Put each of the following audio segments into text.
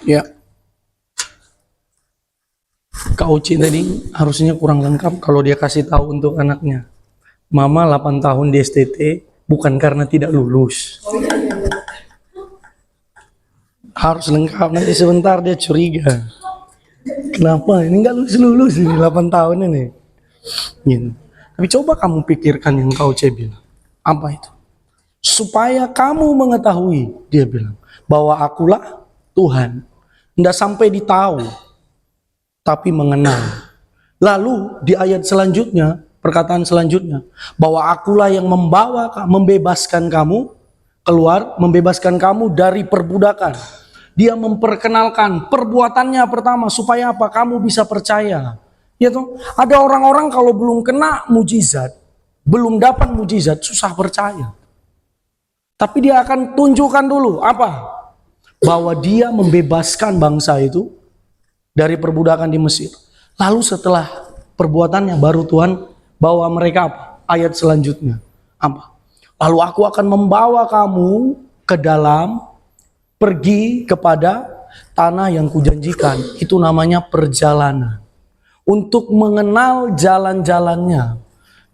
Ya, Kak Uci tadi harusnya kurang lengkap kalau dia kasih tahu untuk anaknya. Mama 8 tahun di STT bukan karena tidak lulus. Harus lengkap, nanti sebentar dia curiga. Kenapa ini nggak lulus-lulus ini 8 tahun ini? Gitu. Tapi coba kamu pikirkan yang Kak Uci bilang. Apa itu? Supaya kamu mengetahui, dia bilang, bahwa akulah Tuhan. Nggak sampai ditahu, tapi mengenal. Lalu di ayat selanjutnya, perkataan selanjutnya, bahwa akulah yang membebaskan kamu keluar, membebaskan kamu dari perbudakan. Dia memperkenalkan perbuatannya pertama supaya apa? Kamu bisa percaya. Ya toh? Ada orang-orang kalau belum kena mujizat, belum dapat mujizat, susah percaya. Tapi dia akan tunjukkan dulu apa? Bahwa dia membebaskan bangsa itu dari perbudakan di Mesir. Lalu setelah perbuatannya baru Tuhan bawa mereka apa? Ayat selanjutnya. Apa? Lalu aku akan membawa kamu ke dalam, pergi kepada tanah yang kujanjikan. Itu namanya perjalanan. Untuk mengenal jalan-jalannya.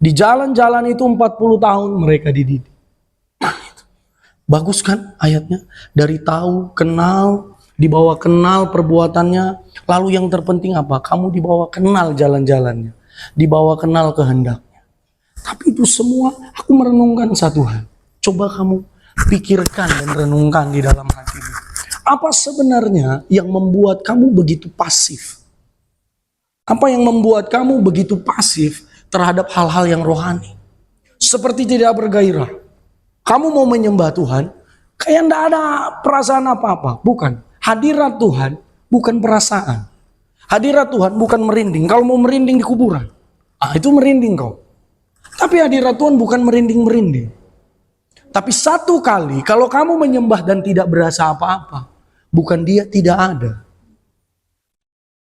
Di jalan-jalan itu 40 tahun mereka dididik. Nah, itu. Bagus kan ayatnya? Dari tahu, kenal, dibawa kenal perbuatannya. Lalu yang terpenting apa? Kamu dibawa kenal jalan-jalannya. Dibawa kenal kehendaknya. Tapi itu semua aku merenungkan satu hal. Coba kamu pikirkan dan renungkan di dalam hatimu. Apa sebenarnya yang membuat kamu begitu pasif? Apa yang membuat kamu begitu pasif terhadap hal-hal yang rohani? Seperti tidak bergairah. Kamu mau menyembah Tuhan, kayak tidak ada perasaan apa-apa. Bukan. Hadirat Tuhan bukan perasaan. Hadirat Tuhan bukan merinding. Kalau mau merinding di kuburan, itu merinding kau. Tapi hadirat Tuhan bukan merinding-merinding. Tapi satu kali kalau kamu menyembah dan tidak berasa apa-apa, bukan dia tidak ada.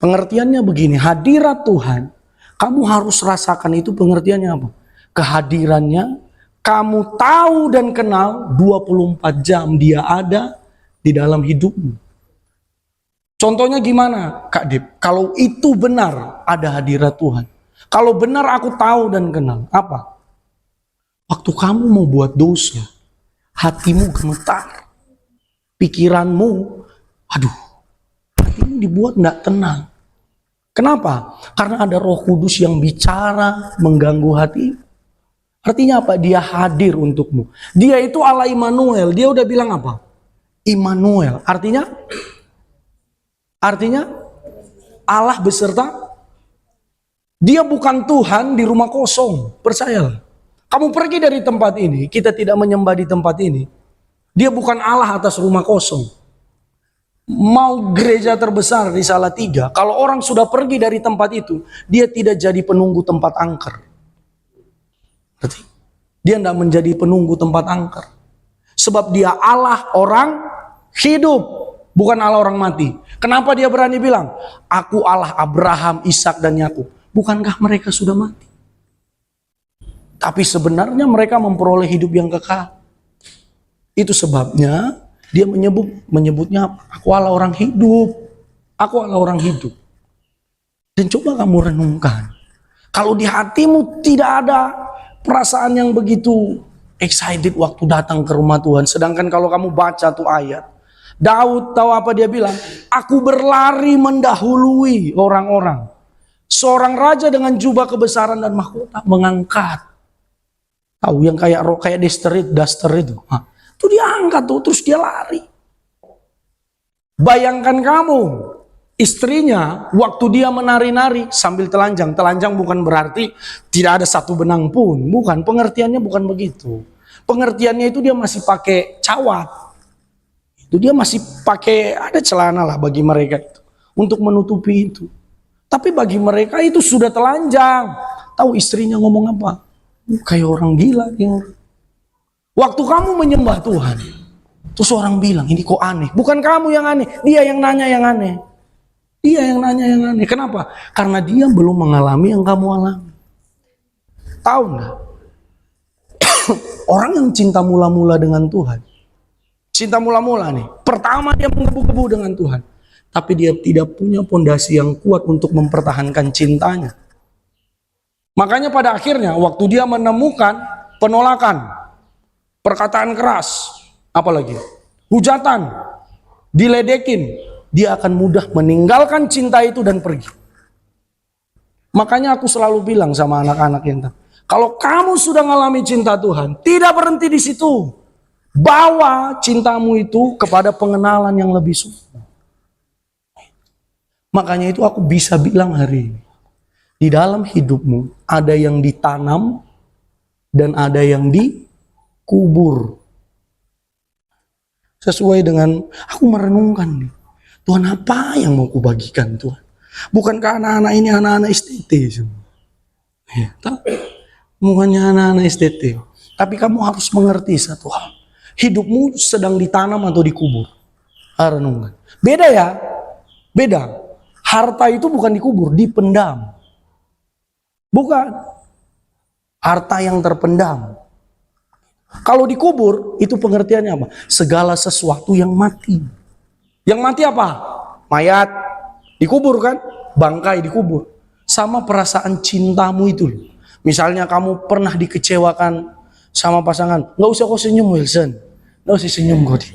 Pengertiannya begini, hadirat Tuhan, kamu harus rasakan itu pengertiannya apa? Kehadirannya, kamu tahu dan kenal 24 jam dia ada di dalam hidupmu. Contohnya gimana Kak Dip? Kalau itu benar ada hadirat Tuhan. Kalau benar aku tahu dan kenal, apa? Waktu kamu mau buat dosa, hatimu gemetar. Pikiranmu, aduh, hatimu dibuat tidak tenang. Kenapa? Karena ada Roh Kudus yang bicara, mengganggu hati. Artinya apa? Dia hadir untukmu. Dia itu Allah Immanuel. Dia udah bilang apa? Immanuel. Artinya Allah beserta. Dia bukan Tuhan di rumah kosong. Percayalah. Kamu pergi dari tempat ini, kita tidak menyembah di tempat ini. Dia bukan Allah atas rumah kosong. Mau gereja terbesar di Salatiga, kalau orang sudah pergi dari tempat itu, dia tidak jadi penunggu tempat angker. Berarti dia tidak menjadi penunggu tempat angker. Sebab dia Allah orang hidup, bukan Allah orang mati. Kenapa dia berani bilang, aku Allah Abraham, Ishak dan Yakub? Bukankah mereka sudah mati? Tapi sebenarnya mereka memperoleh hidup yang kekal. Itu sebabnya dia menyebutnya aku Allah orang hidup. Aku Allah orang hidup. Dan coba kamu renungkan. Kalau di hatimu tidak ada perasaan yang begitu excited waktu datang ke rumah Tuhan. Sedangkan kalau kamu baca tuh ayat. Daud tahu apa dia bilang? Aku berlari mendahului orang-orang. Seorang raja dengan jubah kebesaran dan mahkota mengangkat. Tahu yang kayak duster itu. Itu dia angkat tuh, terus dia lari. Bayangkan kamu, istrinya waktu dia menari-nari sambil telanjang. Telanjang bukan berarti tidak ada satu benang pun. Bukan, pengertiannya bukan begitu. Pengertiannya itu dia masih pakai cawat. Itu dia masih pakai, ada celana lah bagi mereka itu. Untuk menutupi itu. Tapi bagi mereka itu sudah telanjang. Tahu istrinya ngomong apa? Kayak orang gila dia. Waktu kamu menyembah Tuhan, terus orang bilang, ini kok aneh. Bukan kamu yang aneh, dia yang nanya yang aneh. Dia yang nanya yang aneh. Kenapa? Karena dia belum mengalami yang kamu alami. Tahu nggak? Orang yang cinta mula-mula dengan Tuhan, Cinta mula-mula nih. Pertama dia menggebu-gebu dengan Tuhan. Tapi dia tidak punya pondasi yang kuat untuk mempertahankan cintanya. Makanya pada akhirnya waktu dia menemukan penolakan, perkataan keras, apalagi hujatan, diledekin, dia akan mudah meninggalkan cinta itu dan pergi. Makanya aku selalu bilang sama anak-anak kita, kalau kamu sudah mengalami cinta Tuhan, tidak berhenti di situ. Bawa cintamu itu kepada pengenalan yang lebih sungguh. Makanya itu aku bisa bilang hari ini, di dalam hidupmu ada yang ditanam dan ada yang dikubur. Sesuai dengan aku merenungkan nih, Tuhan apa yang mau kubagikan Tuhan? Bukankah anak-anak ini anak-anak STT semua? Ya, bukannya anak-anak STT. Tapi kamu harus mengerti satu hal. Hidupmu sedang ditanam atau dikubur. Renungan. Beda ya. Beda. Harta itu bukan dikubur, dipendam. Bukan. Harta yang terpendam. Kalau dikubur, itu pengertiannya apa? Segala sesuatu yang mati. Yang mati apa? Mayat. Dikubur kan? Bangkai dikubur. Sama perasaan cintamu itu. Misalnya kamu pernah dikecewakan sama pasangan. Nggak usah kau senyum, Wilson. Nggak usah senyum kau di.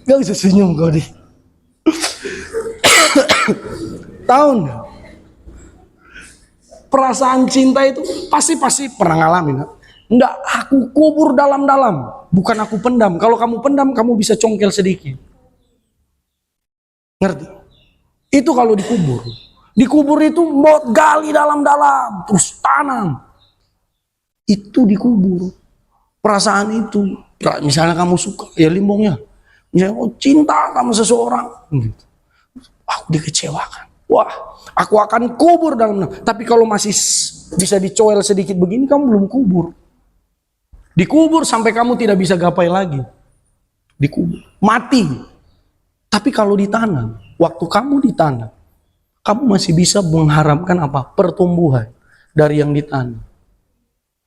Nggak usah senyum kau di. Tahu nggak? Perasaan cinta itu pasti pernah ngalamin. Enggak, aku kubur dalam-dalam. Bukan aku pendam. Kalau kamu pendam, kamu bisa congkel sedikit. Ngerti? Itu kalau dikubur. Dikubur itu mau gali dalam-dalam. Terus tanam. Itu dikubur. Perasaan itu. Misalnya kamu suka, ya limbongnya. Misalnya, cinta sama seseorang. Gitu. Aku dikecewakan. Wah, aku akan kubur dalam. Tapi kalau masih bisa dicoel sedikit begini, kamu belum kubur. Dikubur sampai kamu tidak bisa gapai lagi. Dikubur. Mati. Tapi kalau ditanam, waktu kamu ditanam, kamu masih bisa mengharapkan apa? Pertumbuhan dari yang ditanam.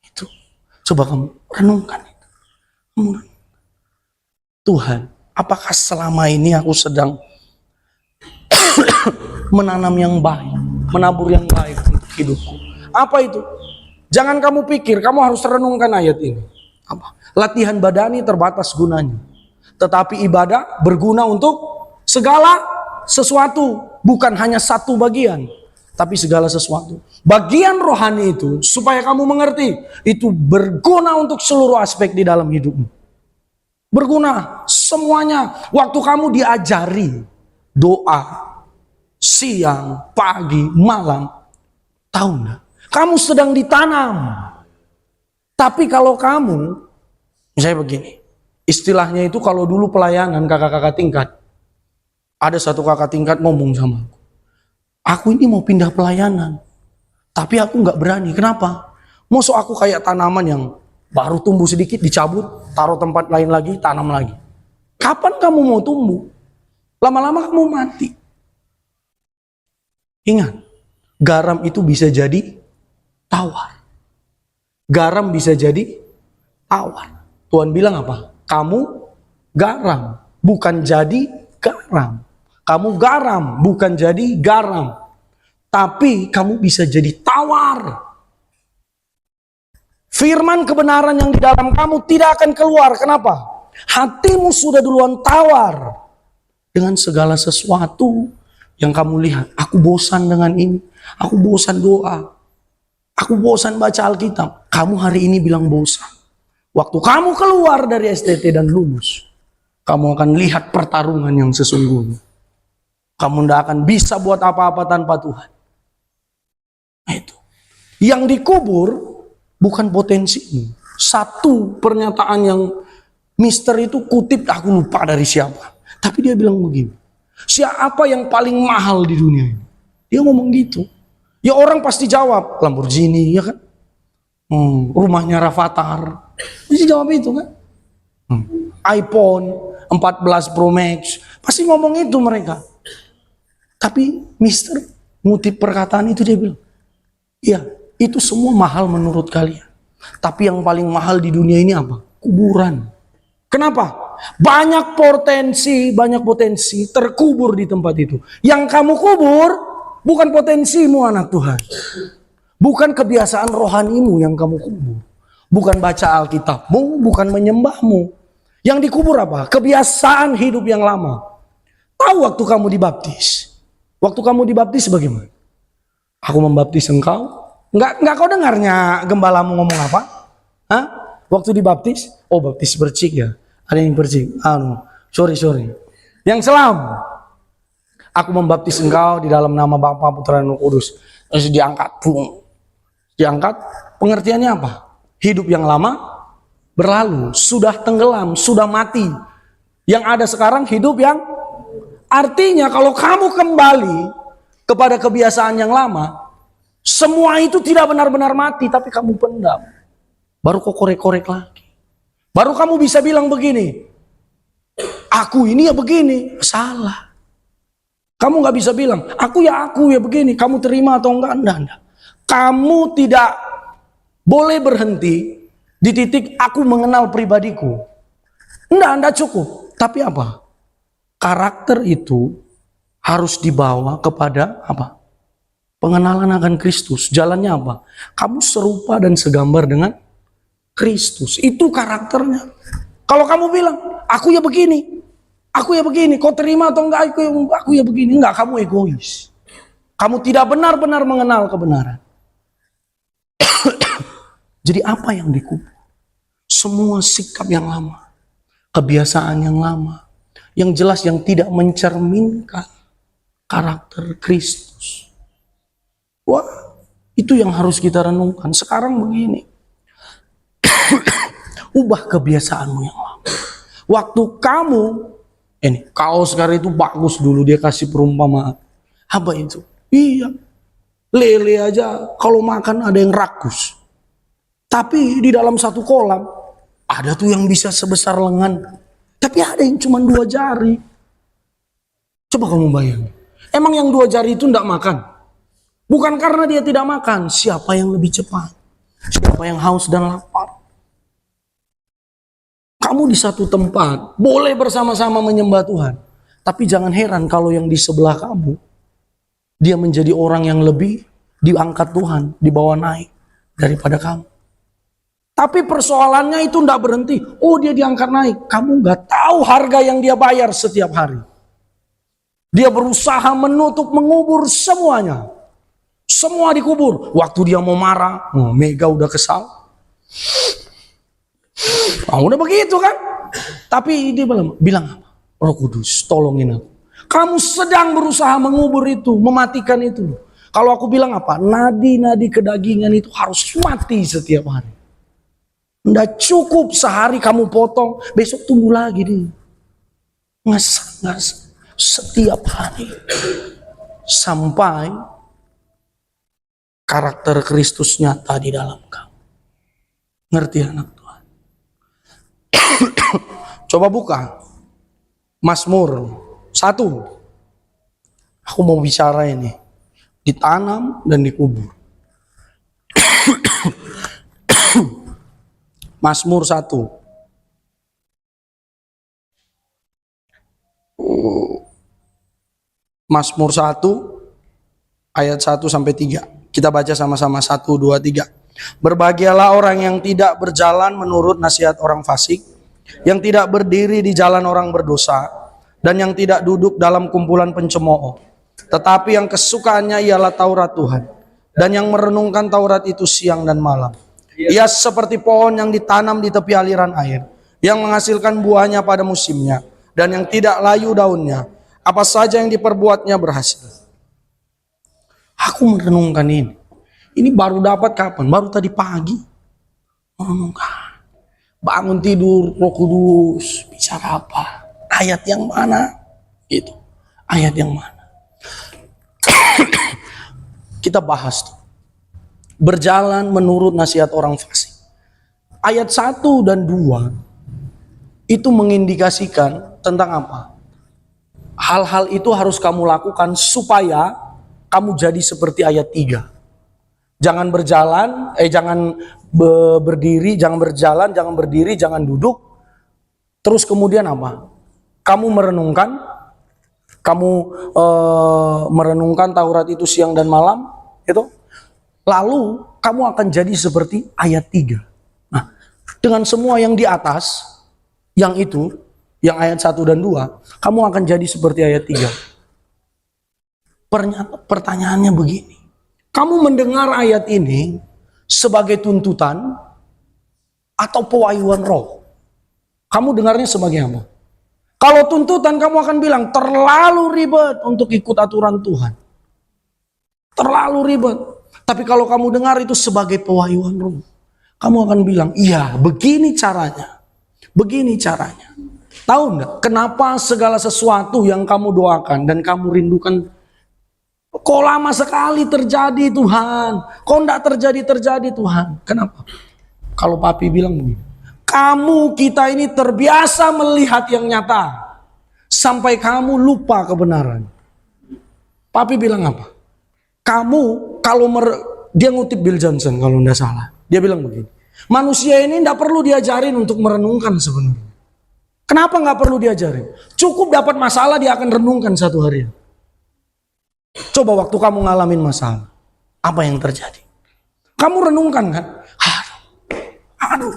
Itu. Coba kamu renungkan itu. Tuhan, apakah selama ini aku sedang menanam yang baik, menabur yang baik untuk hidupku? Apa itu? Jangan kamu pikir, kamu harus renungkan ayat ini. Apa? Latihan badani terbatas gunanya. Tetapi ibadah berguna untuk segala sesuatu. Bukan hanya satu bagian, tapi segala sesuatu. Bagian rohani itu, supaya kamu mengerti, itu berguna untuk seluruh aspek di dalam hidupmu. Berguna semuanya. Waktu kamu diajari doa, siang, pagi, malam, tahu enggak? Kamu sedang ditanam. Tapi kalau kamu, misalnya begini, istilahnya itu kalau dulu pelayanan kakak-kakak tingkat, ada satu kakak tingkat ngomong sama aku ini mau pindah pelayanan, tapi aku nggak berani. Kenapa? Masa aku kayak tanaman yang baru tumbuh sedikit, dicabut, taruh tempat lain lagi, tanam lagi. Kapan kamu mau tumbuh? Lama-lama kamu mati. Ingat, garam itu bisa jadi tawar. Garam bisa jadi tawar. Tuhan bilang apa? Kamu garam, bukan jadi garam. Kamu garam, bukan jadi garam. Tapi kamu bisa jadi tawar. Firman kebenaran yang di dalam kamu tidak akan keluar. Kenapa? Hatimu sudah duluan tawar. Dengan segala sesuatu yang kamu lihat. Aku bosan dengan ini. Aku bosan doa. Aku bosan baca Alkitab. Kamu hari ini bilang bosan. Waktu kamu keluar dari STT dan lulus, kamu akan lihat pertarungan yang sesungguhnya. Kamu tidak akan bisa buat apa-apa tanpa Tuhan. Nah, itu. Yang dikubur bukan potensimu. Satu pernyataan yang mister itu kutip, aku lupa dari siapa. Tapi dia bilang begini, siapa yang paling mahal di dunia ini? Dia ngomong gitu. Ya orang pasti jawab, Lamborghini, ya kan? Rumahnya Rafathar. Pasti jawab itu kan? iPhone 14 Pro Max. Pasti ngomong itu mereka. Tapi mister ngutip perkataan itu, dia bilang, ya itu semua mahal menurut kalian. Tapi yang paling mahal di dunia ini apa? kuburan. Kenapa? Banyak potensi terkubur di tempat itu. Yang kamu kubur bukan potensimu anak Tuhan. Bukan kebiasaan rohanimu yang kamu kubur. Bukan baca Alkitabmu, bukan menyembahmu. Yang dikubur apa? Kebiasaan hidup yang lama. Tahu waktu kamu dibaptis? Waktu kamu dibaptis bagaimana? Aku membaptis engkau. Enggak kau dengarnya gembalamu ngomong apa? Hah? Waktu dibaptis? Oh, baptis percik ya. Ada yang percik. Sorry. Yang selam. Aku membaptis engkau di dalam nama Bapa, Putra, dan Roh Kudus. Terus diangkat. Diangkat. Pengertiannya apa? Hidup yang lama berlalu. Sudah tenggelam. Sudah mati. Yang ada sekarang hidup yang artinya kalau kamu kembali kepada kebiasaan yang lama, semua itu tidak benar-benar mati, tapi kamu pendam. Baru kau korek-korek lagi. Baru kamu bisa bilang begini, aku ini ya begini. Salah. Kamu gak bisa bilang, aku ya begini. Kamu terima atau enggak? Enggak. Kamu tidak boleh berhenti di titik aku mengenal pribadiku. Enggak cukup. Tapi apa? Karakter itu harus dibawa kepada apa? Pengenalan akan Kristus. Jalannya apa? Kamu serupa dan segambar dengan Kristus. Itu karakternya. Kalau kamu bilang, aku ya begini. Kau terima atau enggak? Aku ya begini. Enggak, kamu egois. Kamu tidak benar-benar mengenal kebenaran. Jadi apa yang dikubur? Semua sikap yang lama. Kebiasaan yang lama. Yang jelas yang tidak mencerminkan karakter Kristus. Wah, itu yang harus kita renungkan. Sekarang begini. Ubah kebiasaanmu yang lama. Waktu kamu, kaos sekarang itu bagus dulu dia kasih perumpamaan. Apa itu? Iya. Lele aja kalau makan ada yang rakus. Tapi di dalam satu kolam, ada tuh yang bisa sebesar lengan. Tapi ada yang cuma 2 jari. Coba kamu bayangin. Emang yang 2 jari itu tidak makan? Bukan karena dia tidak makan. Siapa yang lebih cepat? Siapa yang haus dan lapar? Kamu di satu tempat, boleh bersama-sama menyembah Tuhan. Tapi jangan heran kalau yang di sebelah kamu, dia menjadi orang yang lebih diangkat Tuhan, dibawa naik daripada kamu. Tapi persoalannya itu tidak berhenti. Oh, dia diangkat naik. Kamu nggak tahu harga yang dia bayar setiap hari. Dia berusaha mengubur semuanya. Semua dikubur. Waktu dia mau marah, Mega udah kesal. Udah begitu kan? Tapi dia bilang apa? Roh Kudus, tolongin aku. Kamu sedang berusaha mengubur itu, mematikan itu. Kalau aku bilang apa? Nadi-nadi kedagingan itu harus mati setiap hari. Nggak cukup sehari kamu potong, besok tumbuh lagi deh. Ngas setiap hari. Sampai karakter Kristus nyata di dalam kamu. Ngerti anak Tuhan? Coba buka Mazmur 1. Aku mau bicara ini. Ditanam dan dikubur. Mazmur 1. Mazmur 1 ayat 1 sampai 3. Kita baca sama-sama 1 2 3. Berbahagialah orang yang tidak berjalan menurut nasihat orang fasik, yang tidak berdiri di jalan orang berdosa, dan yang tidak duduk dalam kumpulan pencemooh. Tetapi yang kesukaannya ialah Taurat Tuhan, dan yang merenungkan Taurat itu siang dan malam. Ia seperti pohon yang ditanam di tepi aliran air, yang menghasilkan buahnya pada musimnya, dan yang tidak layu daunnya. Apa saja yang diperbuatnya berhasil. Aku merenungkan ini. Ini baru dapat kapan? Baru tadi pagi. Merenungkan. Bangun tidur, Roh Kudus bicara apa? Ayat yang mana? Gitu. Ayat yang mana? Kita bahas tuh. Berjalan menurut nasihat orang fasik. Ayat 1 dan 2 itu mengindikasikan tentang apa? Hal-hal itu harus kamu lakukan supaya kamu jadi seperti ayat 3. Jangan berdiri, jangan berjalan, jangan berdiri, jangan duduk. Terus kemudian apa? Kamu merenungkan Taurat itu siang dan malam, itu. Lalu kamu akan jadi seperti ayat 3. Nah, dengan semua yang di atas, yang itu, yang ayat 1 dan 2, kamu akan jadi seperti ayat 3. Pertanyaannya begini. Kamu mendengar ayat ini sebagai tuntutan atau pewahyuan roh? Kamu dengarnya sebagai apa? Kalau tuntutan, kamu akan bilang terlalu ribet untuk ikut aturan Tuhan. Terlalu ribet. Tapi kalau kamu dengar itu sebagai pewahyuan roh, kamu akan bilang, iya, begini caranya. Begini caranya. Tahu enggak kenapa segala sesuatu yang kamu doakan dan kamu rindukan kok lama sekali terjadi Tuhan? Kok enggak terjadi Tuhan? Kenapa? Kalau papi bilang begini, kita ini terbiasa melihat yang nyata sampai kamu lupa kebenaran. Papi bilang apa? Dia ngutip Bill Johnson kalau enggak salah. Dia bilang begini, manusia ini enggak perlu diajarin untuk merenungkan sebenarnya. Kenapa enggak perlu diajarin? Cukup dapat masalah dia akan renungkan satu hari. Coba waktu kamu ngalamin masalah, apa yang terjadi? Kamu renungkan kan? Aduh,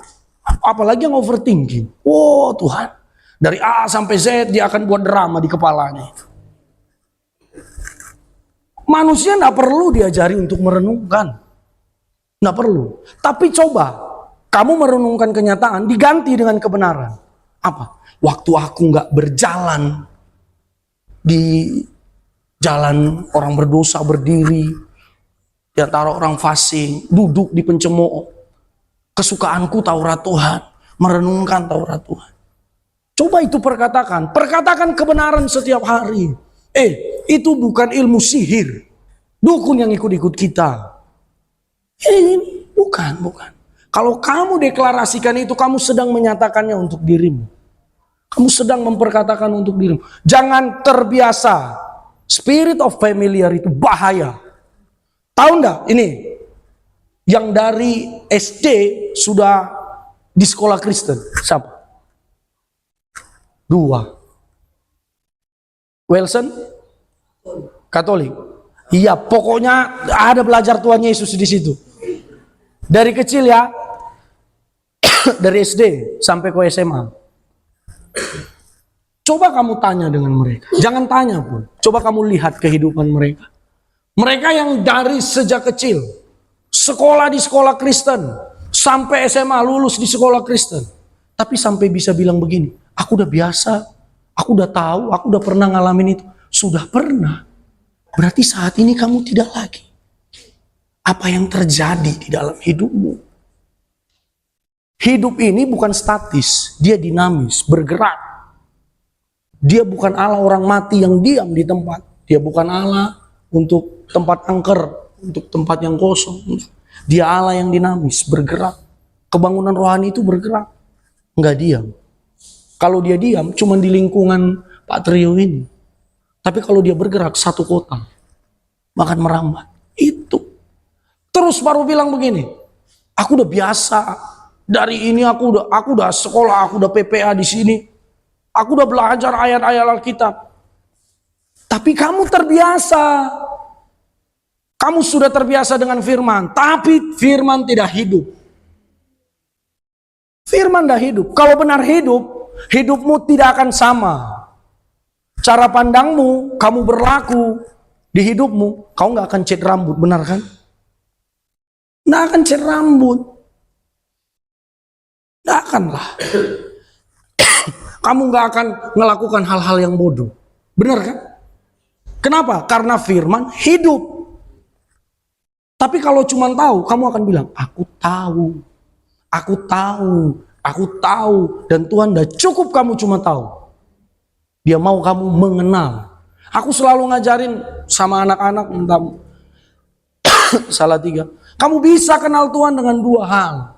apalagi yang overthinking. Oh Tuhan, dari A sampai Z dia akan buat drama di kepalanya itu. Manusia nggak perlu diajari untuk merenungkan, nggak perlu. Tapi coba kamu merenungkan kenyataan diganti dengan kebenaran. Apa? Waktu aku nggak berjalan di jalan orang berdosa berdiri, di antara orang fasik, duduk di pencemooh. Kesukaanku Taurat Tuhan, merenungkan Taurat Tuhan. Coba itu perkatakan kebenaran setiap hari. Itu bukan ilmu sihir, dukun yang ikut-ikut kita. Ini bukan. Kalau kamu deklarasikan itu, kamu sedang menyatakannya untuk dirimu. Kamu sedang memperkatakan untuk dirimu. Jangan terbiasa. Spirit of familiar itu bahaya. Tahu enggak ini? Yang dari SD sudah di sekolah Kristen. Siapa? 2. Wilson? Katolik. Iya, pokoknya ada belajar Tuhan Yesus di situ. Dari kecil ya. Dari SD sampai ke SMA. Coba kamu tanya dengan mereka. Jangan tanya pun. Coba kamu lihat kehidupan mereka. Mereka yang dari sejak kecil sekolah di sekolah Kristen, sampai SMA lulus di sekolah Kristen, tapi sampai bisa bilang begini, aku udah biasa, aku udah tahu, aku udah pernah ngalamin itu. Sudah pernah. Berarti saat ini kamu tidak lagi. Apa yang terjadi di dalam hidupmu? Hidup ini bukan statis, dia dinamis, bergerak. Dia bukan Allah orang mati yang diam di tempat. Dia bukan Allah untuk tempat angker, untuk tempat yang kosong. Dia Allah yang dinamis, bergerak. Kebangunan rohani itu bergerak, nggak diam. Kalau dia diam, cuma di lingkungan Pak Trio ini. Tapi kalau dia bergerak, satu kota, bahkan merambat. Itu. Terus baru bilang begini, aku udah biasa. Dari ini aku udah sekolah, aku udah PPA di sini. Aku udah belajar ayat-ayat Alkitab. Tapi kamu terbiasa. Kamu sudah terbiasa dengan firman. Tapi firman tidak hidup. Firman tidak hidup. Kalau benar hidup, hidupmu tidak akan sama. Cara pandangmu, kamu berlaku di hidupmu, kamu gak akan cat rambut, benar kan? Gak akan cat rambut. Gak akan lah. Kamu gak akan melakukan hal-hal yang bodoh. Benar kan? Kenapa? Karena firman hidup. Tapi kalau cuma tahu, kamu akan bilang, aku tahu. Dan Tuhan udah cukup kamu cuma tahu. Dia mau kamu mengenal. Aku selalu ngajarin sama anak-anak, salah 3. Kamu bisa kenal Tuhan dengan 2 hal.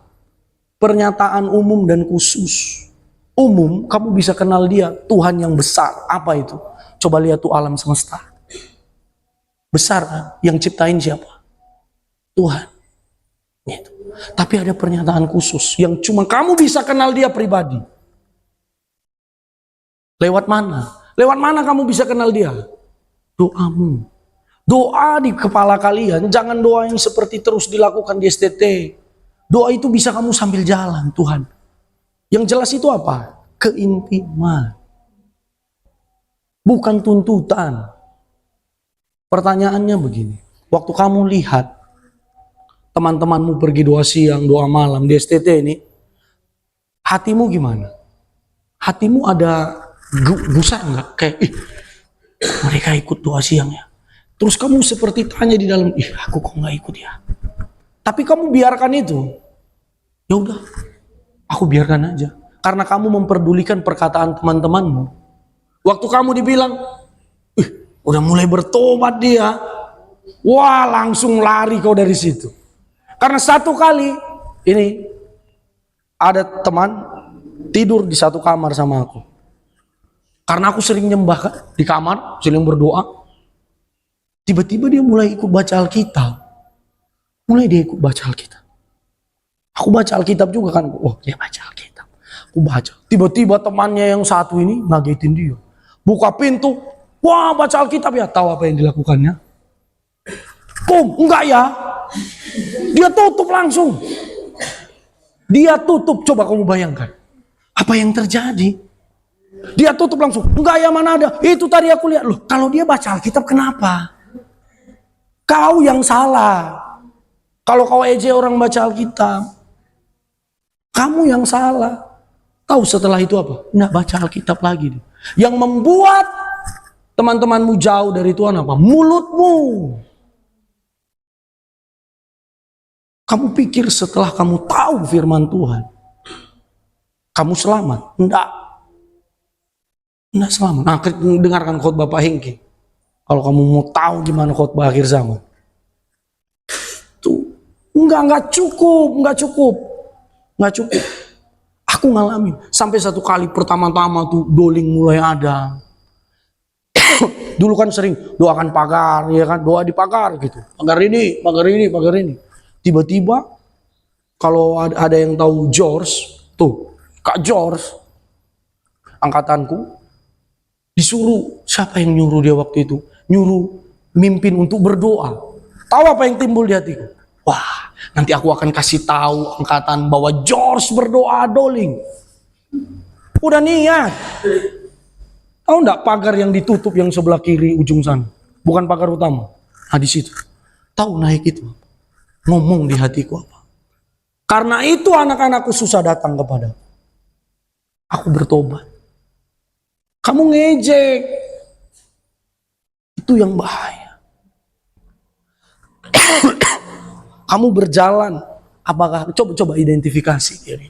Pernyataan umum dan khusus. Umum, kamu bisa kenal dia, Tuhan yang besar. Apa itu? Coba lihat tuh alam semesta. Besar kan? Yang ciptain siapa? Tuhan. Gitu. Tapi ada pernyataan khusus yang cuma kamu bisa kenal dia pribadi. Lewat mana? Lewat mana kamu bisa kenal dia? Doamu. Doa di kepala kalian, jangan doa yang seperti terus dilakukan di STT. Doa itu bisa kamu sambil jalan, Tuhan. Yang jelas itu apa? Keintiman. Bukan tuntutan. Pertanyaannya begini. Waktu kamu lihat teman-temanmu pergi doa siang, doa malam di STT ini, hatimu gimana? Hatimu ada gusar nggak? Kayak, mereka ikut doa siang ya. Terus kamu seperti tanya di dalam, aku kok nggak ikut ya? Tapi kamu biarkan itu. Ya udah, aku biarkan aja. Karena kamu memperdulikan perkataan teman-temanmu. Waktu kamu dibilang, udah mulai bertobat dia. Wah, langsung lari kau dari situ. Karena satu kali, ini ada teman tidur di satu kamar sama aku. Karena aku sering nyembah kan, di kamar, sering berdoa. Tiba-tiba dia mulai ikut baca Alkitab. Mulai dia ikut baca Alkitab. Aku baca Alkitab juga kan. Oh, dia baca Alkitab. Aku baca. Tiba-tiba temannya yang satu ini ngagetin dia. Buka pintu. Wah, baca Alkitab ya. Tahu apa yang dilakukannya? Enggak ya. Dia tutup langsung. Dia tutup. Coba kamu bayangkan. Apa yang terjadi? Dia tutup langsung. Enggak ya, mana ada. Itu tadi aku lihat. Loh, kalau dia baca Alkitab kenapa? Kau yang salah. Kalau kau ejek orang baca Alkitab, kamu yang salah. Tahu setelah itu apa? Nggak baca Alkitab lagi. Yang membuat teman-temanmu jauh dari Tuhan apa? Mulutmu. Kamu pikir setelah kamu tahu firman Tuhan, kamu selamat? Enggak. Enggak selamat. Nah, dengarkan khotbah Pak Hengki. Kalau kamu mau tahu gimana khotbah akhir zaman. Tuh, enggak cukup. Aku ngalamin. Sampai satu kali pertama-tama tuh doling mulai ada. Dulu kan sering doakan pagar, ya kan? Doa di pagar gitu. Pagar ini. Tiba-tiba kalau ada yang tahu George, tuh, Kak George, angkatanku, disuruh, siapa yang nyuruh dia waktu itu? Nyuruh mimpin untuk berdoa. Tahu apa yang timbul di hatiku? Wah, nanti aku akan kasih tahu angkatan bahwa George berdoa doling. Udah niat. Tahu enggak pagar yang ditutup yang sebelah kiri ujung sana? Bukan pagar utama. Nah di situ. Tahu naik itu. Ngomong di hatiku apa? Karena itu anak-anakku susah datang kepada. Aku bertobat. Kamu ngejek. Itu yang bahaya. Kamu berjalan. Apakah coba identifikasi diri.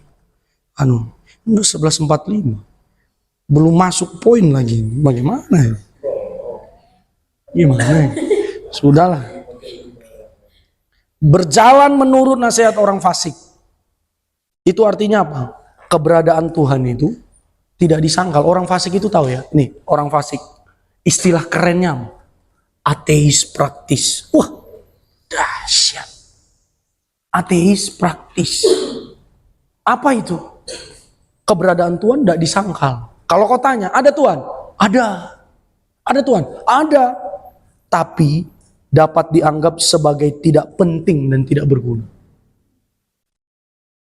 Udah 11.45. Belum masuk poin lagi. Bagaimana ya? Gimana ya? Sudahlah. Berjalan menurut nasihat orang fasik. Itu artinya apa? Keberadaan Tuhan itu tidak disangkal. Orang fasik itu tahu ya? Nih, orang fasik. Istilah kerennya ateis praktis. Wah, dahsyat. Ateis praktis. Apa itu? Keberadaan Tuhan tidak disangkal. Kalau kau tanya, ada Tuhan? Ada. Ada Tuhan? Ada. Tapi dapat dianggap sebagai tidak penting dan tidak berguna.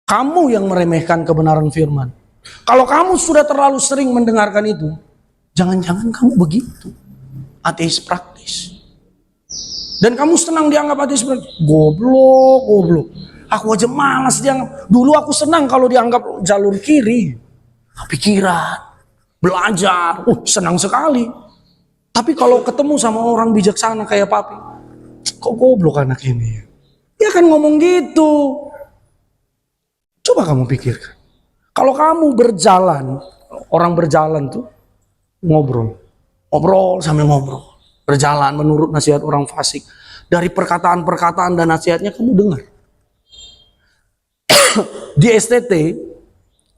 Kamu yang meremehkan kebenaran firman. Kalau kamu sudah terlalu sering mendengarkan itu, jangan-jangan kamu begitu. Ateis praktis. Dan kamu senang dianggap ateis praktis. Goblok. Aku aja malas dianggap. Dulu aku senang kalau dianggap jalur kiri. Pikiran, belajar, senang sekali. Tapi kalau ketemu sama orang bijaksana kayak papi, kok goblok anak ini? Dia kan ngomong gitu. Coba kamu pikirkan. Kalau kamu berjalan, orang berjalan tuh ngobrol sambil ngobrol. Berjalan menurut nasihat orang fasik. Dari perkataan-perkataan dan nasihatnya kamu dengar. Di STT,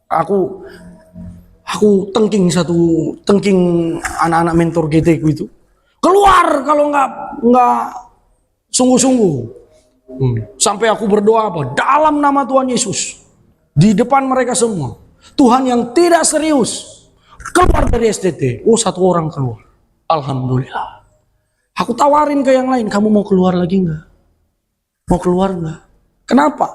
aku tengking anak-anak mentor GT ku itu. Keluar kalau nggak sungguh-sungguh. Sampai aku berdoa apa? Dalam nama Tuhan Yesus. Di depan mereka semua. Tuhan yang tidak serius. Keluar dari STT. Oh, satu orang keluar. Alhamdulillah. Aku tawarin ke yang lain. Kamu mau keluar lagi enggak? Mau keluar enggak? Kenapa?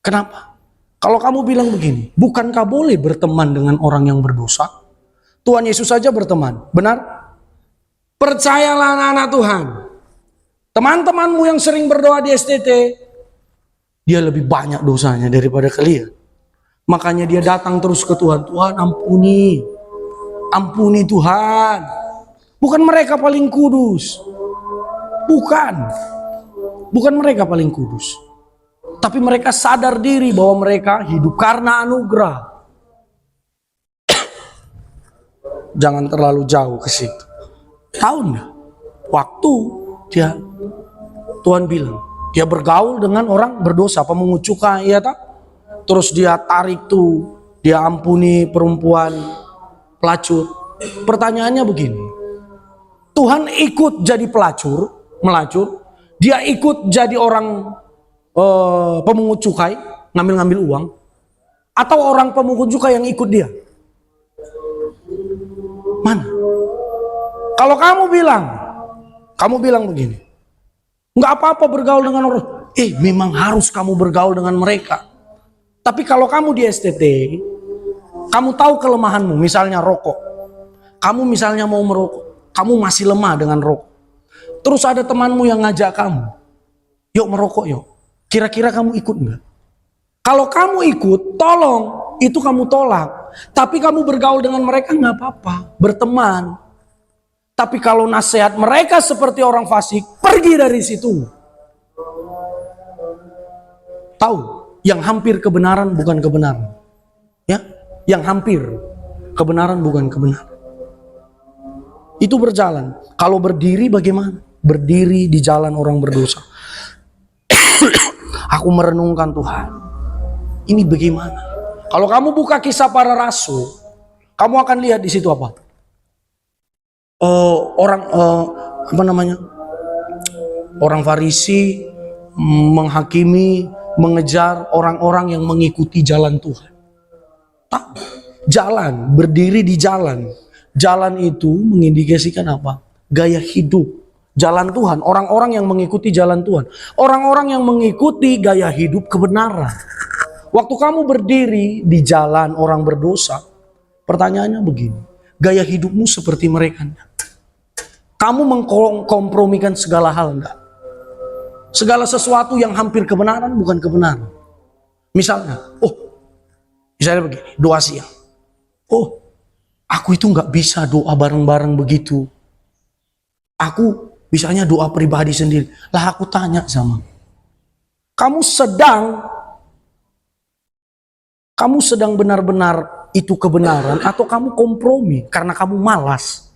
Kenapa? Kalau kamu bilang begini. Bukankah boleh berteman dengan orang yang berdosa? Tuhan Yesus saja berteman. Benar? Percayalah anak-anak Tuhan. Teman-temanmu yang sering berdoa di STT, dia lebih banyak dosanya daripada kalian. Makanya dia datang terus ke Tuhan. Tuhan ampuni. Ampuni Tuhan. Bukan mereka paling kudus. Bukan. Bukan mereka paling kudus. Tapi mereka sadar diri bahwa mereka hidup karena anugerah. Jangan terlalu jauh ke situ. Tahu enggak? Waktu Tuhan bilang, dia bergaul dengan orang berdosa, pemungut cukai, ya tak? Terus dia tarik tuh, dia ampuni perempuan pelacur. Pertanyaannya begini, Tuhan ikut jadi melacur, dia ikut jadi orang pemungut cukai, ngambil uang, atau orang pemungut cukai yang ikut dia? Mana? Kalau kamu bilang begini, nggak apa-apa bergaul dengan orang. Memang harus kamu bergaul dengan mereka. Tapi kalau kamu di STT, kamu tahu kelemahanmu, misalnya rokok. Kamu misalnya mau merokok, kamu masih lemah dengan rokok. Terus ada temanmu yang ngajak kamu, yuk merokok yuk. Kira-kira kamu ikut nggak? Kalau kamu ikut, tolong, itu kamu tolak. Tapi kamu bergaul dengan mereka nggak apa-apa, berteman. Tapi kalau nasihat mereka seperti orang fasik, pergi dari situ. Tahu, yang hampir kebenaran bukan kebenaran. Ya, yang hampir kebenaran bukan kebenaran. Itu berjalan. Kalau berdiri bagaimana? Berdiri di jalan orang berdosa. Aku merenungkan Tuhan. Ini bagaimana? Kalau kamu buka kisah para rasul, kamu akan lihat di situ apa? Orang Farisi menghakimi, mengejar orang-orang yang mengikuti jalan Tuhan. Jalan, berdiri di jalan. Jalan itu mengindikasikan apa? Gaya hidup. Jalan Tuhan, orang-orang yang mengikuti jalan Tuhan. Orang-orang yang mengikuti gaya hidup kebenaran. Waktu kamu berdiri di jalan orang berdosa, pertanyaannya begini, gaya hidupmu seperti mereka enggak? Kamu mengkompromikan segala hal enggak? Segala sesuatu yang hampir kebenaran bukan kebenaran. Misalnya begini, doa siang. Aku itu nggak bisa doa bareng-bareng begitu. Aku bisanya doa pribadi sendiri. Lah aku tanya sama kamu sedang benar-benar itu kebenaran atau kamu kompromi karena kamu malas?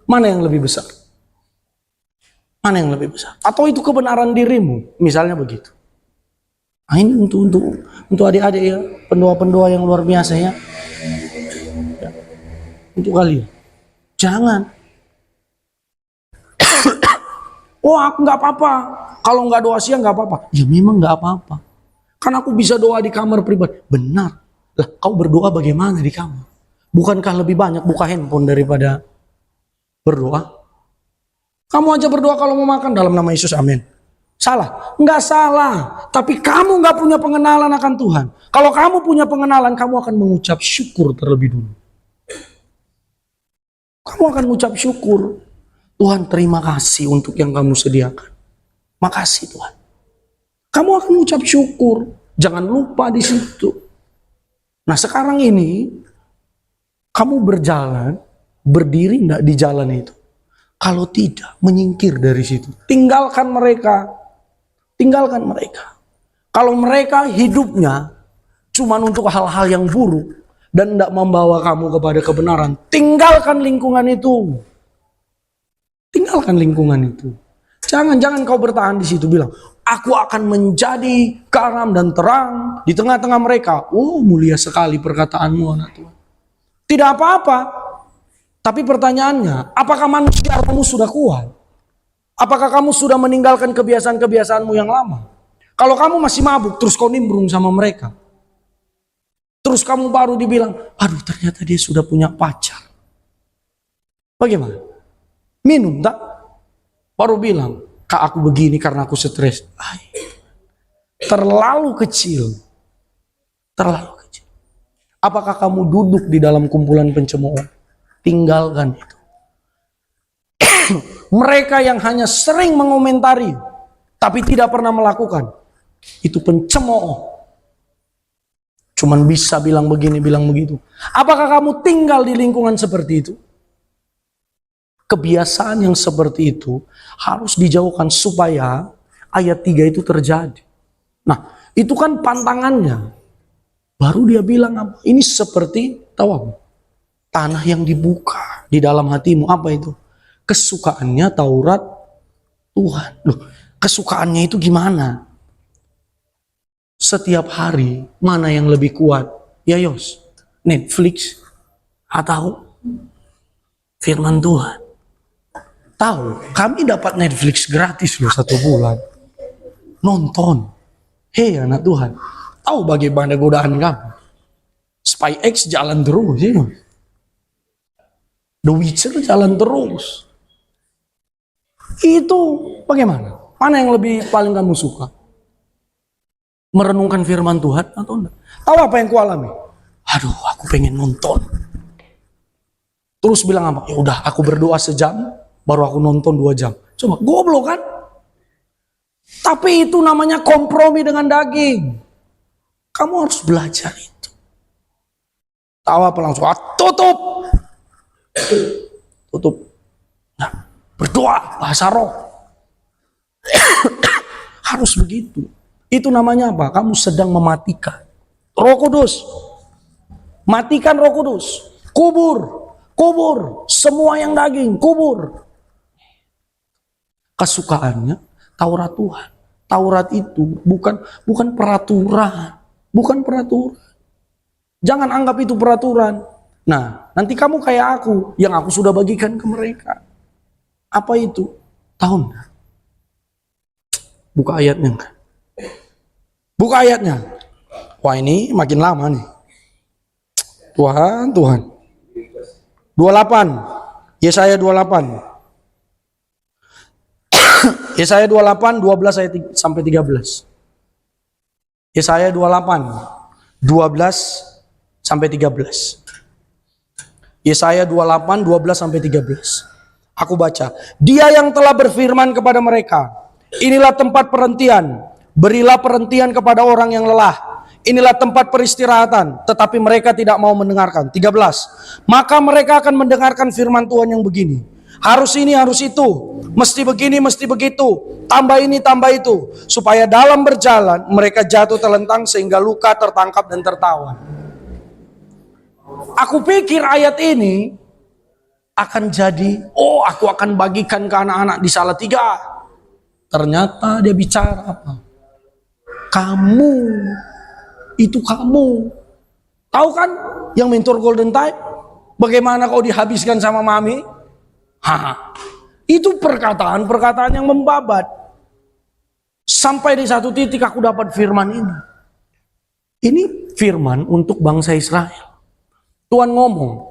Mana yang lebih besar? Mana yang lebih besar? Atau itu kebenaran dirimu? Misalnya begitu. Nah, ini untuk adik-adik ya, pendoa-pendoa yang luar biasa ya. Untuk kalian. Jangan. Aku nggak apa-apa. Kalau nggak doa siang nggak apa-apa. Ya memang nggak apa-apa. Kan aku bisa doa di kamar pribadi. Benar. Lah, kau berdoa bagaimana di kamar? Bukankah lebih banyak buka handphone daripada berdoa? Kamu aja berdoa kalau mau makan dalam nama Yesus, amin. Salah? Enggak salah. Tapi kamu enggak punya pengenalan akan Tuhan. Kalau kamu punya pengenalan, kamu akan mengucap syukur terlebih dulu. Kamu akan mengucap syukur. Tuhan, terima kasih untuk yang kamu sediakan. Makasih Tuhan. Kamu akan mengucap syukur. Jangan lupa di situ. Nah sekarang ini, kamu berjalan, berdiri enggak di jalan itu? Kalau tidak, menyingkir dari situ. Tinggalkan mereka. Tinggalkan mereka. Kalau mereka hidupnya cuma untuk hal-hal yang buruk dan tidak membawa kamu kepada kebenaran, tinggalkan lingkungan itu. Tinggalkan lingkungan itu. Jangan kau bertahan di situ bilang, aku akan menjadi garam dan terang di tengah-tengah mereka. Oh, mulia sekali perkataanmu anak Tuhan. Tidak apa-apa. Tapi pertanyaannya, apakah manusia kamu sudah kuat? Apakah kamu sudah meninggalkan kebiasaan-kebiasaanmu yang lama? Kalau kamu masih mabuk, terus kau nimbrung sama mereka. Terus kamu baru dibilang, aduh ternyata dia sudah punya pacar. Bagaimana? Minum tak? Baru bilang, kak aku begini karena aku stres. Terlalu kecil. Terlalu kecil. Apakah kamu duduk di dalam kumpulan pencemooh? Tinggalkan itu. Mereka yang hanya sering mengomentari, tapi tidak pernah melakukan, itu pencemooh. Cuman bisa bilang begini, bilang begitu. Apakah kamu tinggal di lingkungan seperti itu? Kebiasaan yang seperti itu harus dijauhkan supaya ayat 3 itu terjadi. Nah, itu kan pantangannya. Baru dia bilang apa? Ini seperti, tahu apa? Tanah yang dibuka di dalam hatimu. Apa itu? Kesukaannya Taurat Tuhan. Loh, kesukaannya itu gimana? Setiap hari mana yang lebih kuat? Ya Yos, Netflix atau firman Tuhan? Tahu, kami dapat Netflix gratis loh 1 bulan. Nonton. Hei anak Tuhan, tahu bagaimana godaan kamu? Spy X jalan terus ya. The Witcher jalan terus. Itu bagaimana? Mana yang lebih paling kamu suka? Merenungkan firman Tuhan atau enggak? Tahu apa yang kualami? Aduh, aku pengen nonton. Terus bilang apa? Ya udah, aku berdoa sejam, baru aku nonton 2 jam. Coba, goblok kan? Tapi itu namanya kompromi dengan daging. Kamu harus belajar itu. Tahu apa langsung? Tutup. Tutup. Nah, berdoa bahasa roh. Harus begitu. Itu namanya apa? Kamu sedang mematikan Roh Kudus. Matikan Roh Kudus. Kubur. Kubur. Semua yang daging. Kubur. Kesukaannya Taurat Tuhan. Taurat itu bukan peraturan. Bukan peraturan. Jangan anggap itu peraturan. Nah, nanti kamu kayak aku. Yang aku sudah bagikan ke mereka. Apa itu? Tahu nggak? Buka ayatnya. Buka ayatnya. Wah ini makin lama nih. Tuhan. 28. Yesaya 28. Yesaya 28, 12 ayat sampai 13. Yesaya 28, 12 sampai 13. Yesaya 28, 12 sampai 13. Aku baca. Dia yang telah berfirman kepada mereka, inilah tempat perhentian. Berilah perhentian kepada orang yang lelah. Inilah tempat peristirahatan. Tetapi mereka tidak mau mendengarkan. 13. Maka mereka akan mendengarkan firman Tuhan yang begini. Harus ini, harus itu. Mesti begini, mesti begitu. Tambah ini, tambah itu. Supaya dalam berjalan mereka jatuh terlentang sehingga luka, tertangkap dan tertawan. Aku pikir ayat ini akan jadi, oh aku akan bagikan ke anak-anak di Salatiga. Ternyata dia bicara apa? Kamu, itu kamu. Tahu kan yang mentor Golden Tide? Bagaimana kau dihabiskan sama mami? Itu perkataan-perkataan yang membabat. Sampai di satu titik aku dapat firman ini. Ini firman untuk bangsa Israel. Tuhan ngomong.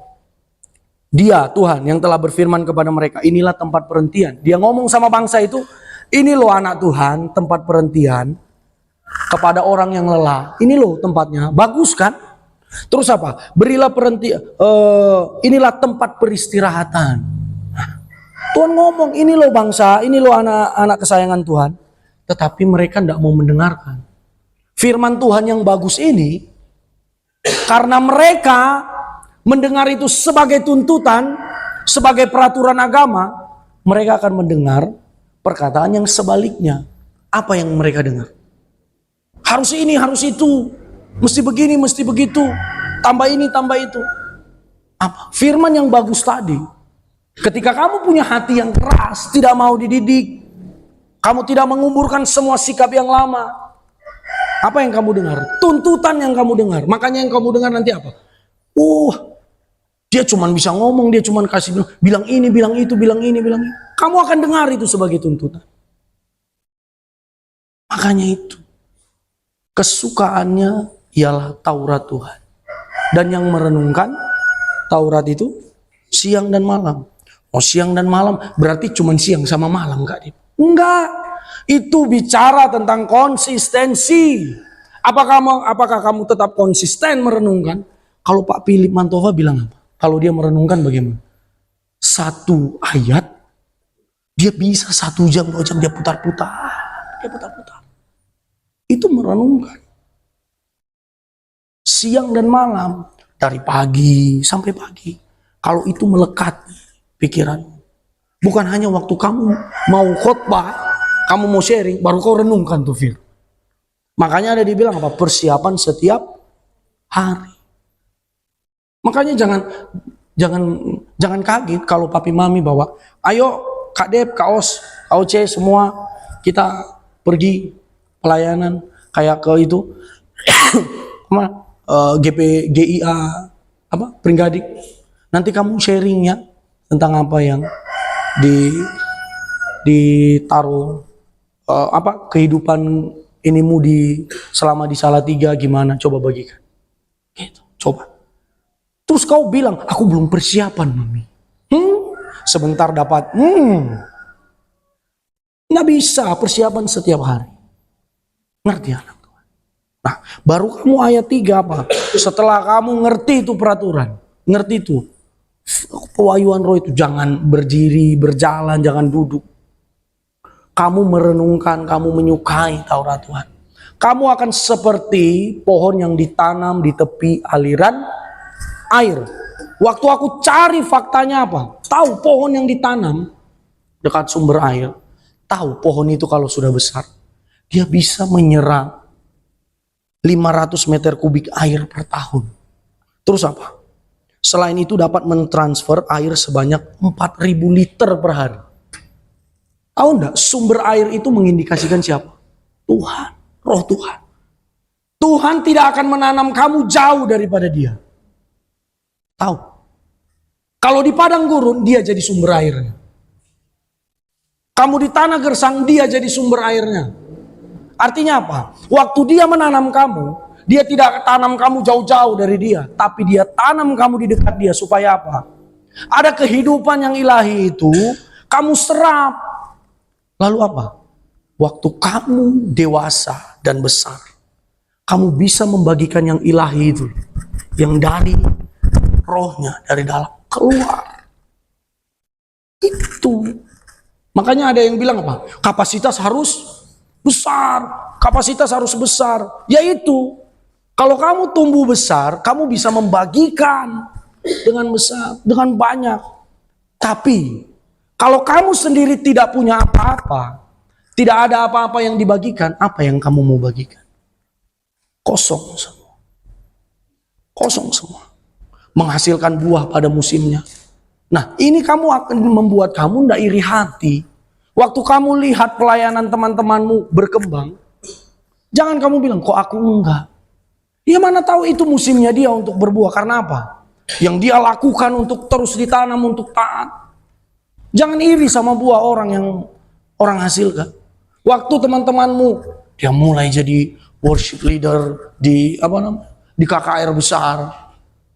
Dia, Tuhan, yang telah berfirman kepada mereka, inilah tempat perhentian. Dia ngomong sama bangsa itu, ini loh anak Tuhan, tempat perhentian. Kepada orang yang lelah, ini loh tempatnya, bagus kan? Terus apa? Berilah perhentian, inilah tempat peristirahatan. Tuhan ngomong, ini loh bangsa, ini loh anak-anak kesayangan Tuhan. Tetapi mereka tidak mau mendengarkan. Firman Tuhan yang bagus ini, karena mereka mendengar itu sebagai tuntutan, sebagai peraturan agama, mereka akan mendengar perkataan yang sebaliknya. Apa yang mereka dengar? Harus ini, harus itu. Mesti begini, mesti begitu. Tambah ini, tambah itu. Apa? Firman yang bagus tadi. Ketika kamu punya hati yang keras, tidak mau dididik. Kamu tidak menguburkan semua sikap yang lama. Apa yang kamu dengar? Tuntutan yang kamu dengar. Makanya yang kamu dengar nanti apa? Dia cuman bisa ngomong, dia cuman kasih bilang ini, bilang itu, bilang ini, bilang ini. Kamu akan dengar itu sebagai tuntutan. Makanya itu, kesukaannya ialah Taurat Tuhan. Dan yang merenungkan Taurat itu siang dan malam. Oh, siang dan malam berarti cuman siang sama malam, enggak? Enggak. Itu bicara tentang konsistensi. Apakah kamu tetap konsisten merenungkan? Kalau Pak Philip Mantova bilang apa? Kalau dia merenungkan bagaimana? Satu ayat, dia bisa 1 jam, 2 jam, dia putar-putar. Dia putar-putar. Itu merenungkan. Siang dan malam, dari pagi sampai pagi. Kalau itu melekat pikiran. Bukan hanya waktu kamu mau khotbah, kamu mau sharing, baru kau renungkan tuh Fir. Makanya ada dibilang apa? Persiapan setiap hari. Makanya jangan kaget kalau papi mami bawa, ayo Kak Dep, Kak Os, Kak Oce, semua kita pergi pelayanan kayak ke itu GIA Pringgadik. Nanti kamu sharing ya tentang apa yang ditaruh kehidupan inimu selama di Salatiga gimana, coba bagikan. Gitu, coba. Terus kau bilang, aku belum persiapan mami. Sebentar dapat. Nggak bisa persiapan setiap hari. Ngerti anak Tuhan? Nah, baru kamu ayat 3 apa? Setelah kamu ngerti itu peraturan. Ngerti itu. Pewahyuan roh itu. Jangan berdiri, berjalan, jangan duduk. Kamu merenungkan, kamu menyukai Taurat Tuhan. Kamu akan seperti pohon yang ditanam di tepi aliran air. Waktu aku cari faktanya apa? Tahu pohon yang ditanam dekat sumber air. Tahu pohon itu kalau sudah besar, dia bisa menyerap 500 meter kubik air per tahun. Terus apa? Selain itu dapat mentransfer air sebanyak 4.000 liter per hari. Tahu enggak? Sumber air itu mengindikasikan siapa? Tuhan, roh Tuhan. Tuhan tidak akan menanam kamu jauh daripada dia. Tahu? Kalau di padang gurun, dia jadi sumber airnya. Kamu di tanah gersang, dia jadi sumber airnya. Artinya apa? Waktu dia menanam kamu, dia tidak tanam kamu jauh-jauh dari dia. Tapi dia tanam kamu di dekat dia. Supaya apa? Ada kehidupan yang ilahi itu, kamu serap. Lalu apa? Waktu kamu dewasa dan besar, kamu bisa membagikan yang ilahi itu. Yang dari rohnya dari dalam keluar. Itu. Makanya ada yang bilang apa? Kapasitas harus besar. Kapasitas harus besar. Yaitu, kalau kamu tumbuh besar, kamu bisa membagikan dengan besar, dengan banyak. Tapi, kalau kamu sendiri tidak punya apa-apa, tidak ada apa-apa yang dibagikan, apa yang kamu mau bagikan? Kosong semua. Kosong semua. Menghasilkan buah pada musimnya. Nah, ini kamu akan membuat kamu tidak iri hati. Waktu kamu lihat pelayanan teman-temanmu berkembang, jangan kamu bilang, kok aku enggak? Ya mana tahu itu musimnya dia untuk berbuah. Karena apa? Yang dia lakukan untuk terus ditanam, untuk taat. Jangan iri sama buah orang yang orang hasilkan. Waktu teman-temanmu, dia mulai jadi worship leader di KKR besar.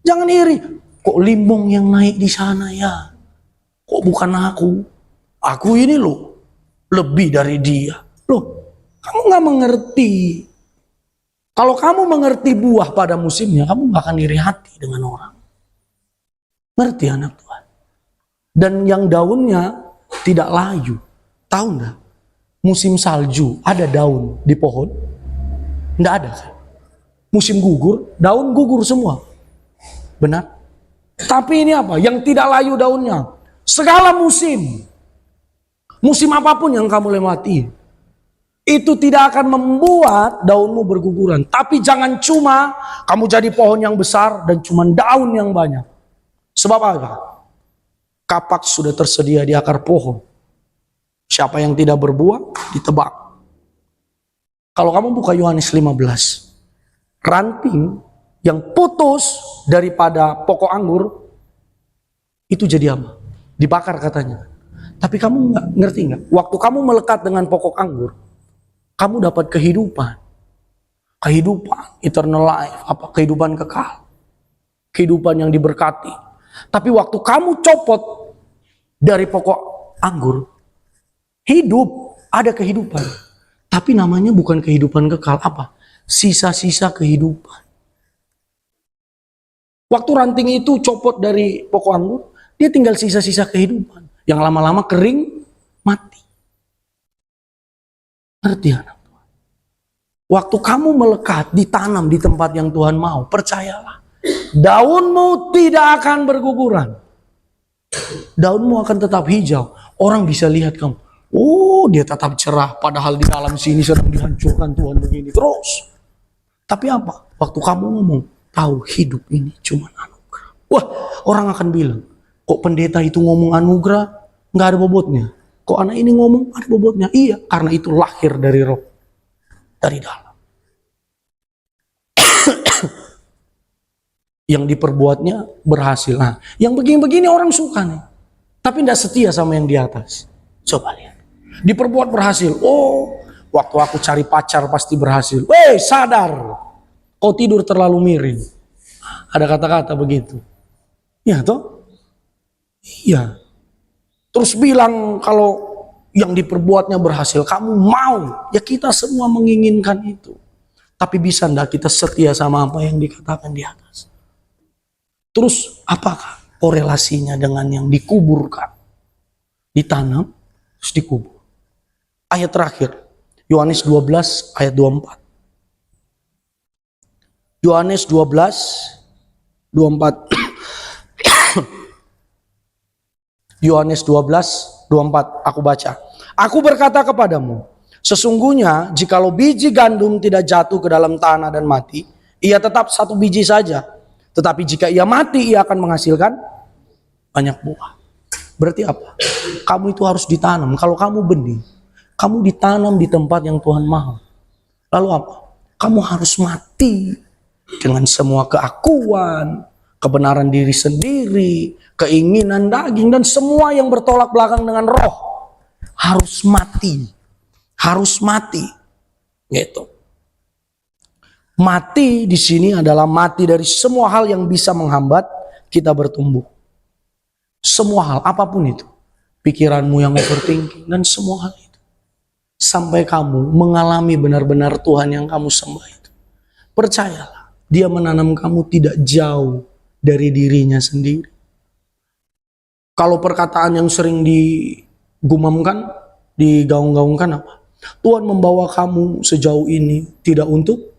Jangan iri. Kok Limbong yang naik di sana ya? Kok bukan aku? Aku ini loh, lebih dari dia. Loh, kamu gak mengerti. Kalau kamu mengerti buah pada musimnya, kamu gak akan iri hati dengan orang. Ngerti anak Tuhan? Dan yang daunnya tidak layu. Tahu gak? Musim salju, ada daun di pohon? Nggak ada kan? Musim gugur, daun gugur semua. Benar? Tapi ini apa? Yang tidak layu daunnya. Segala musim. Musim apapun yang kamu lewati. Itu tidak akan membuat daunmu berguguran. Tapi jangan cuma kamu jadi pohon yang besar dan cuma daun yang banyak. Sebab apa? Kapak sudah tersedia di akar pohon. Siapa yang tidak berbuah, ditebak. Kalau kamu buka Yohanes 15. Ranting yang putus daripada pokok anggur itu jadi apa? Dibakar katanya. Tapi kamu nggak ngerti nggak? Waktu kamu melekat dengan pokok anggur, kamu dapat kehidupan, eternal life, apa kehidupan kekal, kehidupan yang diberkati. Tapi waktu kamu copot dari pokok anggur, hidup, ada kehidupan. Tapi namanya bukan kehidupan kekal, apa? Sisa-sisa kehidupan. Waktu ranting itu copot dari pokok anggur, dia tinggal sisa-sisa kehidupan. Yang lama-lama kering, mati. Ngerti anak Tuhan? Waktu kamu melekat, ditanam di tempat yang Tuhan mau, percayalah. Daunmu tidak akan berguguran. Daunmu akan tetap hijau. Orang bisa lihat kamu. Oh, dia tetap cerah. Padahal di dalam sini sedang dihancurkan Tuhan begini. Terus. Tapi apa? Waktu kamu ngomong, tahu hidup ini cuma anugerah. Wah, orang akan bilang, kok pendeta itu ngomong anugerah, nggak ada bobotnya. Kok anak ini ngomong ada bobotnya? Iya, karena itu lahir dari roh. Dari dalam. Yang diperbuatnya berhasil. Nah, yang begini-begini orang suka nih. Tapi tidak setia sama yang di atas. Coba lihat. Diperbuat berhasil. Oh, waktu aku cari pacar pasti berhasil. Weh, sadar. Kau tidur terlalu miring. Ada kata-kata begitu. Ya toh? Iya. Terus bilang kalau yang diperbuatnya berhasil, kamu mau. Ya kita semua menginginkan itu. Tapi bisa enggak kita setia sama apa yang dikatakan di atas? Terus apakah korelasinya dengan yang dikuburkan? Ditanam, terus dikubur. Ayat terakhir, Yohanes 12 ayat 24. Yohanes 12, 24. Yohanes 12, 24, aku baca. Aku berkata kepadamu, sesungguhnya jikalau biji gandum tidak jatuh ke dalam tanah dan mati, ia tetap satu biji saja. Tetapi jika ia mati, ia akan menghasilkan banyak buah. Berarti apa? Kamu itu harus ditanam. Kalau kamu benih, kamu ditanam di tempat yang Tuhan mau. Lalu apa? Kamu harus mati dengan semua keakuan, kebenaran diri sendiri, keinginan daging, dan semua yang bertolak belakang dengan roh. Harus mati. Harus mati. Gitu. Mati di sini adalah mati dari semua hal yang bisa menghambat kita bertumbuh. Semua hal, apapun itu. Pikiranmu yang overthinking dan semua hal itu. Sampai kamu mengalami benar-benar Tuhan yang kamu sembah itu. Percayalah, Dia menanam kamu tidak jauh dari dirinya sendiri. Kalau perkataan yang sering digumamkan, digaung-gaungkan apa? Tuhan membawa kamu sejauh ini tidak untuk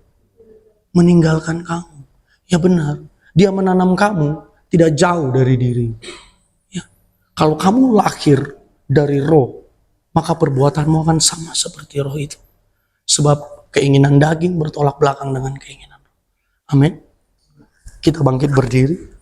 meninggalkan kamu. Ya benar, Dia menanam kamu tidak jauh dari diri. Ya. Kalau kamu lahir dari roh, maka perbuatanmu akan sama seperti roh itu. Sebab keinginan daging bertolak belakang dengan keinginan roh. Amin. Kita bangkit berdiri.